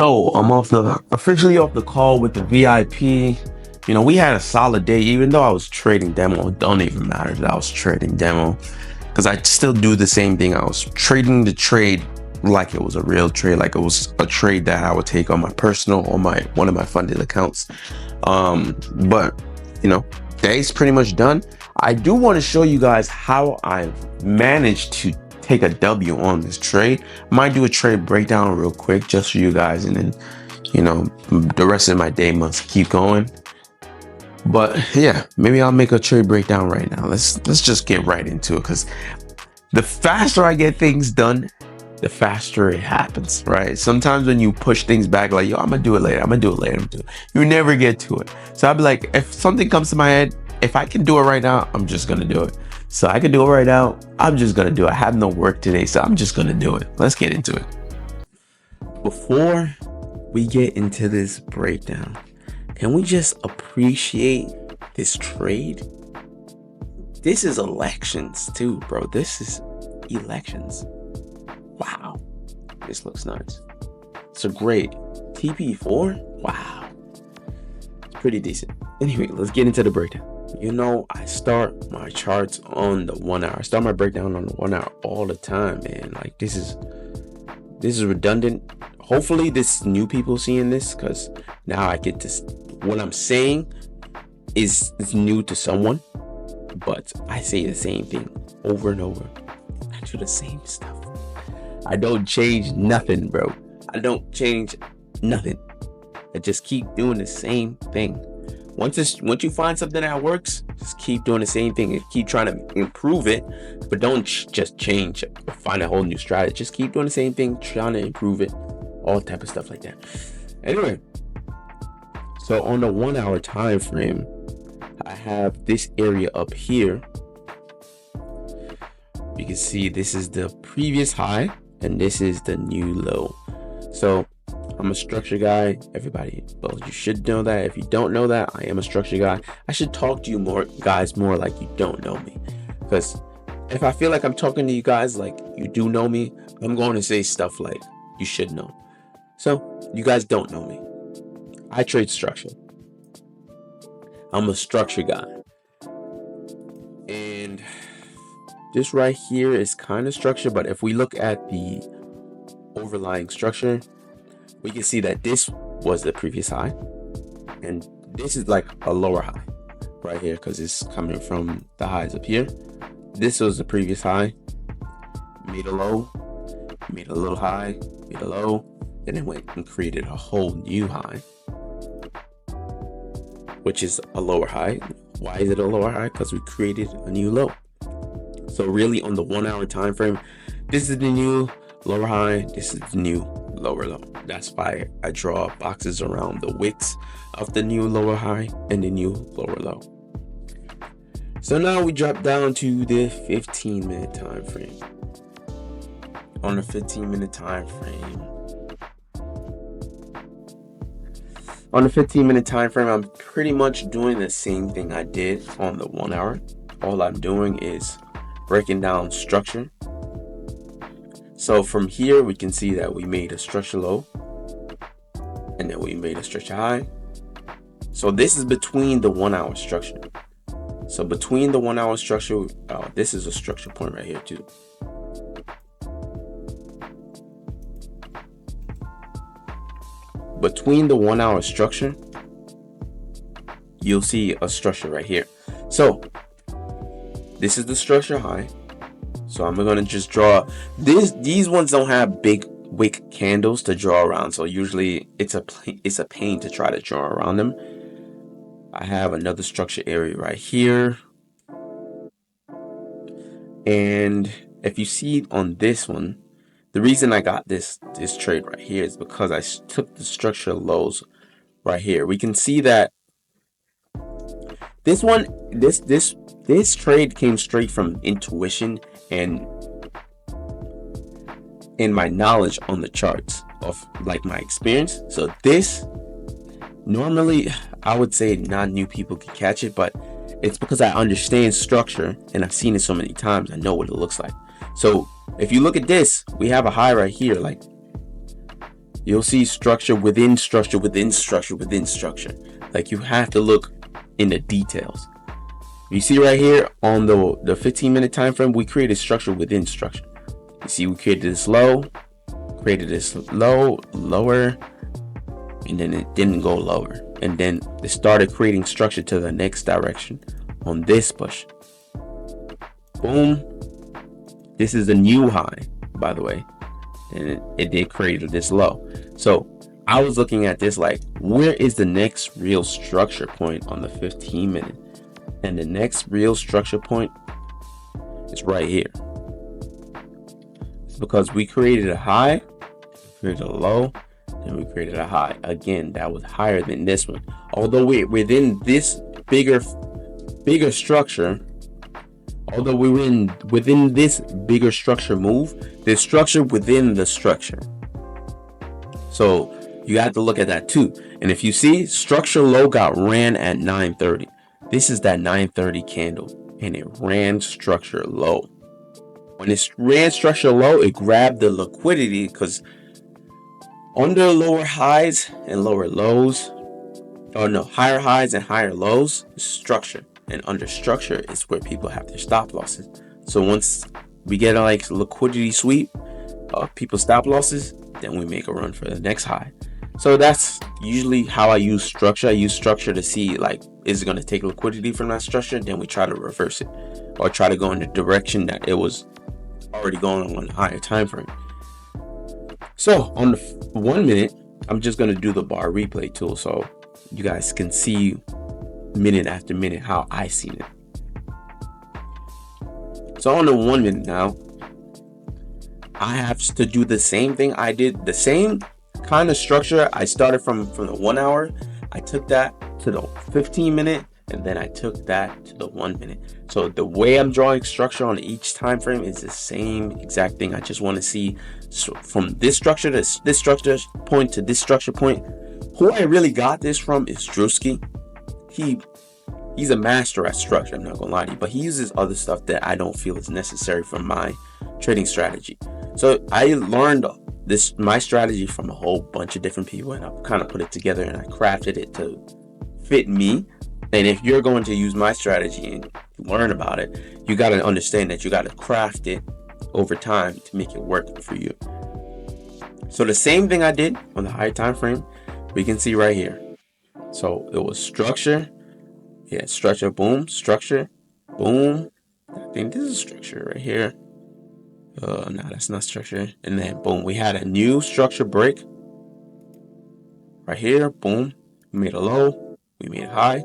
So I'm officially off the call with the VIP. We had a solid day, even though I was trading demo. It don't even matter that I was trading demo, because I still do the same thing. I was trading the trade like it was a real trade, like it was a trade that I would take on my personal or my one of my funded accounts. But day's pretty much done. I do want to show you guys how I've managed to take a W on this trade. Might do a trade breakdown real quick just for you guys, and then the rest of my day must keep going. But yeah, maybe I'll make a trade breakdown right now. Let's just get right into it, because the faster I get things done, the faster it happens, right? Sometimes when you push things back, like, yo, I'm gonna do it later, you never get to it. So I'd be like, if something comes to my head, if I can do it right now, I'm just gonna do it. So I can do it right now, I'm just gonna do it. I have no work today, so I'm just gonna do it. Let's get into it. Before we get into this breakdown, can we just appreciate this trade? This is elections too, bro. This is elections. Wow, this looks nice. So great. TP4? Wow, it's pretty decent. Anyway, let's get into the breakdown. I start my charts on the 1 hour. I start my breakdown on the 1 hour all the time, man. Like, this is redundant. Hopefully this new people seeing this, because now I get to, what I'm saying is new to someone, but I say the same thing over and over. I do the same stuff. I don't change nothing, bro. I don't change nothing. I just keep doing the same thing. Once you find something that works, just keep doing the same thing and keep trying to improve it, but don't just change or find a whole new strategy. Just keep doing the same thing, trying to improve it, all type of stuff like that. Anyway, so on the 1 hour time frame, I have this area up here. You can see this is the previous high and this is the new low. So I'm a structure guy, everybody. Well, you should know that. If you don't know that, I am a structure guy. I should talk to you more like you don't know me, because if I feel like I'm talking to you guys like you do know me, I'm going to say stuff like you should know. So you guys don't know me. I trade structure. I'm a structure guy, and this right here is kind of structure. But if we look at the overlying structure, we can see that this was the previous high, and this is like a lower high right here, because it's coming from the highs up here. This was the previous high, made a low, made a little high, made a low, and then went and created a whole new high, which is a lower high. Why is it a lower high? Because we created a new low. So really, on the 1 hour time frame, this is the new lower high, this is the new lower low. That's why I draw boxes around the wicks of the new lower high and the new lower low. So now we drop down to the 15-minute time frame. On the 15-minute time frame, I'm pretty much doing the same thing I did on the 1 hour. All I'm doing is breaking down structure. So from here, we can see that we made a structure low, and then we made a structure high. So this is between the 1 hour structure. So between the 1 hour structure, this is a structure point right here too. Between the 1 hour structure, you'll see a structure right here. So this is the structure high. So I'm gonna just draw this. These ones don't have big wick candles to draw around, so usually it's a pain to try to draw around them. I have another structure area right here, and if you see on this one, the reason I got this trade right here is because I took the structure lows right here. We can see that this one, this trade came straight from intuition and my knowledge on the charts of like my experience. So this, normally I would say not new people can catch it, but it's because I understand structure and I've seen it so many times. I know what it looks like. So if you look at this, we have a high right here. Like, you'll see structure within structure within structure within structure. Like, you have to look in the details. You see right here on the 15-minute time frame, we created structure within structure. You see, we created this low, created this low, lower, and then it didn't go lower. And then it started creating structure to the next direction on this push. Boom. This is the new high, by the way. And it did create this low. So I was looking at this like, where is the next real structure point on the 15-minute? And the next real structure point is right here. It's because we created a high, created a low, and we created a high. Again, that was higher than this one. Although we're within this bigger structure, although we were within this bigger structure move, there's structure within the structure. So you have to look at that too. And if you see, structure low got ran at 9:30. This is that 9:30 candle, and it ran structure low. When it ran structure low, it grabbed the liquidity, because under lower highs and lower lows, or no, higher highs and higher lows is structure, and under structure is where people have their stop losses. So once we get a like liquidity sweep of people's stop losses, then we make a run for the next high. So that's usually how I use structure. I use structure to see, like, is it going to take liquidity from that structure? Then we try to reverse it, or try to go in the direction that it was already going on a higher time frame. So on the 1 minute, I'm just going to do the bar replay tool so you guys can see minute after minute how I seen it. So on the 1 minute now, I have to do the same thing I did, the same kind of structure. I started from the 1 hour. I took that to the 15-minute, and then I took that to the 1 minute. So the way I'm drawing structure on each time frame is the same exact thing. I just want to see, so from this structure to this structure point to this structure point. Who I really got this from is Drewski. He's a master at structure, I'm not gonna lie to you, but he uses other stuff that I don't feel is necessary for my trading strategy. So I learned my strategy from a whole bunch of different people, and I kind of put it together and I crafted it to fit me. And if you're going to use my strategy and learn about it, you got to understand that you got to craft it over time to make it work for you. So the same thing I did on the high time frame, we can see right here. So it was structure, structure, boom, structure, boom. I think this is structure right here. No, that's not structure. And then boom, we had a new structure break right here. Boom, we made a low, we made a high,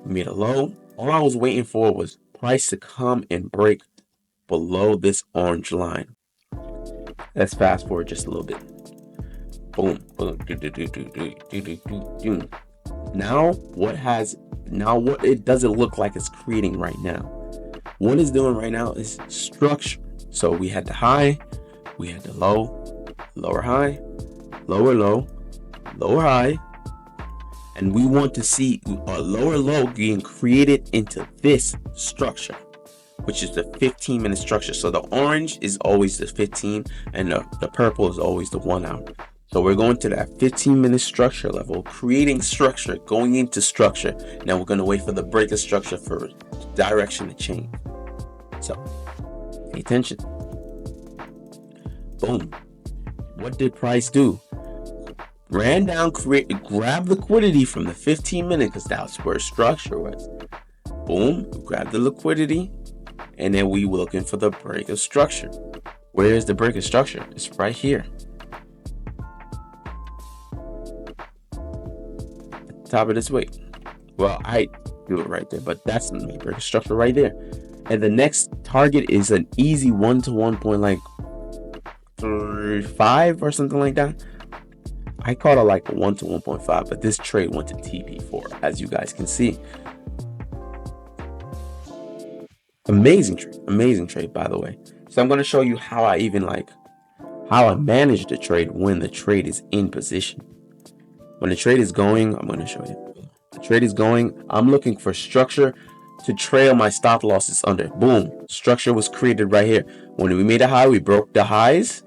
we made a low. All I was waiting for was price to come and break below this orange line. Let's fast forward just a little bit. Boom, boom, Now what it doesn't look like it's creating right now. What it's doing right now is structure. So we had the high, we had the low, lower high, lower low, lower high, and we want to see a lower low being created into this structure, which is the 15-minute structure. So the orange is always the 15, and the purple is always the 1 hour. So we're going to that 15-minute structure level, creating structure, going into structure. Now we're going to wait for the break of structure for direction to change. So pay attention. Boom. What did price do? Ran down, grab liquidity from the 15-minute, because that's where structure was. Boom, grab the liquidity, and then we were looking for the break of structure. Where is the break of structure? It's right here. At the top of this wick. Well, I do it right there, but that's the break of structure right there. And the next target is an easy 1-to-1 point, like 5 or something like that. I caught it like a 1-to-1.5, but this trade went to TP4, as you guys can see. Amazing trade, by the way. So I'm going to show you how I manage the trade when the trade is in position. When the trade is going, I'm going to show you. The trade is going, I'm looking for structure to trail my stop losses under. Boom, structure was created right here. When we made a high, we broke the highs.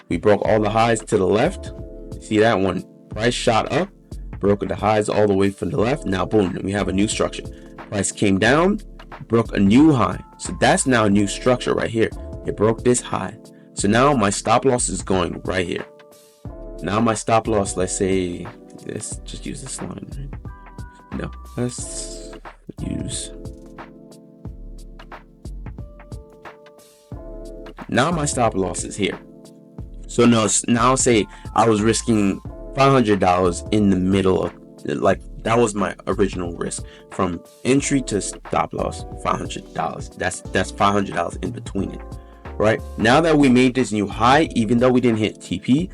We broke all the highs to the left. See that one? Price shot up, broke the highs all the way from the left. Now, boom, we have a new structure. Price came down, broke a new high. So that's now a new structure right here. It broke this high. So now my stop loss is going right here. Now my stop loss, let's say this, just use this line, right? No, let's use. Now my stop loss is here. So now say I was risking $500 in the middle of, like, that was my original risk from entry to stop loss, $500. That's $500 in between it, right? Now that we made this new high, even though we didn't hit TP,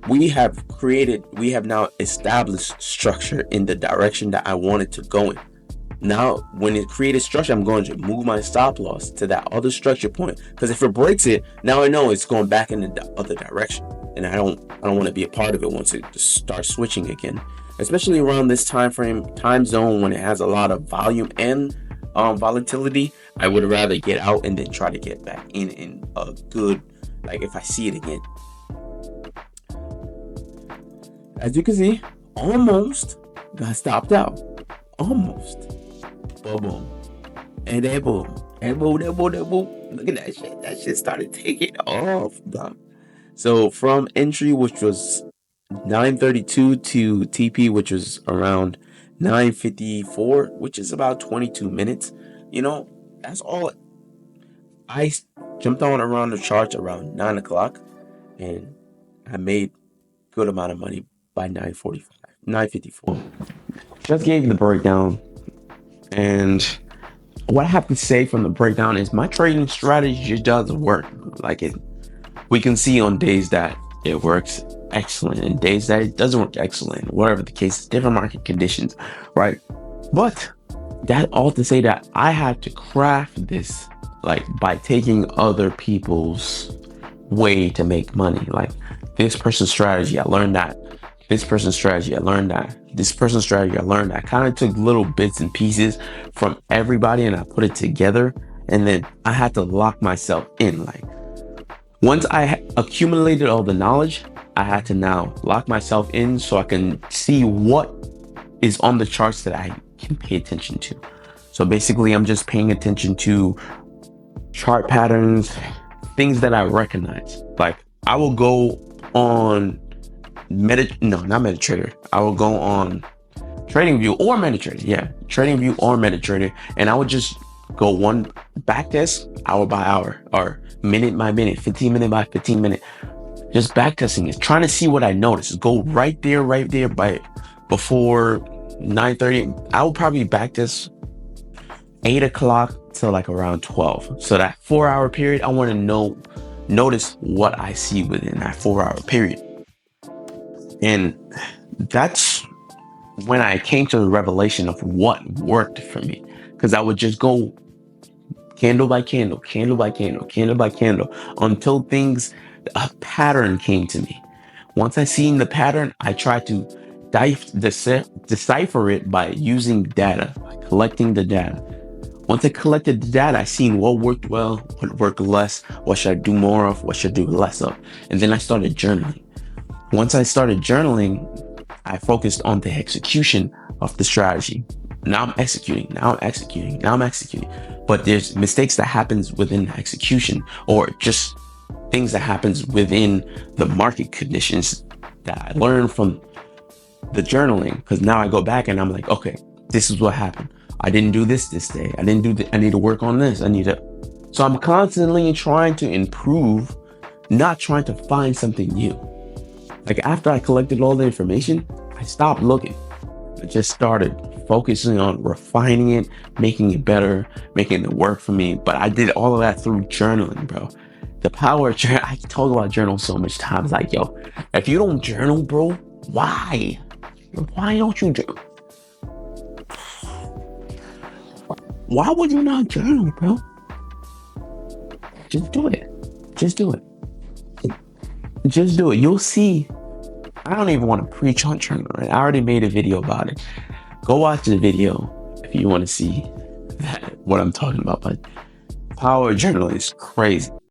we have now established structure in the direction that I wanted to go in. Now, when it created structure, I'm going to move my stop loss to that other structure point, because if it breaks it, now I know it's going back in the other direction, and I don't want to be a part of it once it starts switching again, especially around this time zone when it has a lot of volume and volatility. I would rather get out and then try to get back in a good, like, if I see it again. As you can see, almost got stopped out. Almost. Boom. And then boom. And boom. Look at that shit. That shit started taking off, bro. So from entry, which was 9:32, to TP, which was around 9:54, which is about 22 minutes. That's all. I jumped on around the charts around 9 o'clock, and I made good amount of money by 9:54. Just gave the breakdown, and what I have to say from the breakdown is my trading strategy just doesn't work. We can see on days that it works excellent and days that it doesn't work excellent, whatever the case, different market conditions, right? But that all to say that I had to craft this, like, by taking other people's way to make money. Like, this person's strategy, I learned that. This person's strategy, I learned that. This person's strategy, I learned that. I kind of took little bits and pieces from everybody and I put it together. And then I had to lock myself in. Like, once I accumulated all the knowledge, I had to now lock myself in so I can see what is on the charts that I can pay attention to. So basically, I'm just paying attention to chart patterns, things that I recognize. Like, I will go on not MetaTrader. I will go on TradingView or MetaTrader. Yeah, TradingView or MetaTrader, and I would just go one backtest hour by hour or minute by minute, 15 minute by 15 minute, just backtesting it, trying to see what I notice. Go right there by before 9:30. I will probably backtest 8 o'clock to like around 12. So that 4-hour period, I want to notice what I see within that 4-hour period. And that's when I came to the revelation of what worked for me. Because I would just go candle by candle, candle by candle, candle by candle, until a pattern came to me. Once I seen the pattern, I tried to decipher it by using data, by collecting the data. Once I collected the data, I seen what worked well, what worked less, what should I do more of, what should I do less of. And then I started journaling. Once I started journaling, I focused on the execution of the strategy. Now I'm executing. But there's mistakes that happens within the execution, or just things that happens within the market conditions that I learned from the journaling. Because now I go back and I'm like, okay, this is what happened. I didn't do this day. I need to work on this. So I'm constantly trying to improve, not trying to find something new. Like, after I collected all the information, I stopped looking. I just started focusing on refining it, making it better, making it work for me. But I did all of that through journaling, bro. The power of journal. I talk about journal so much times. Like, yo, if you don't journal, bro, why? Why don't you journal? Why would you not journal, bro? Just do it. Just do it. You'll see. I don't even want to preach on journaling, right? I already made a video about it. Go watch the video if you want to see what I'm talking about. But power of journaling is crazy.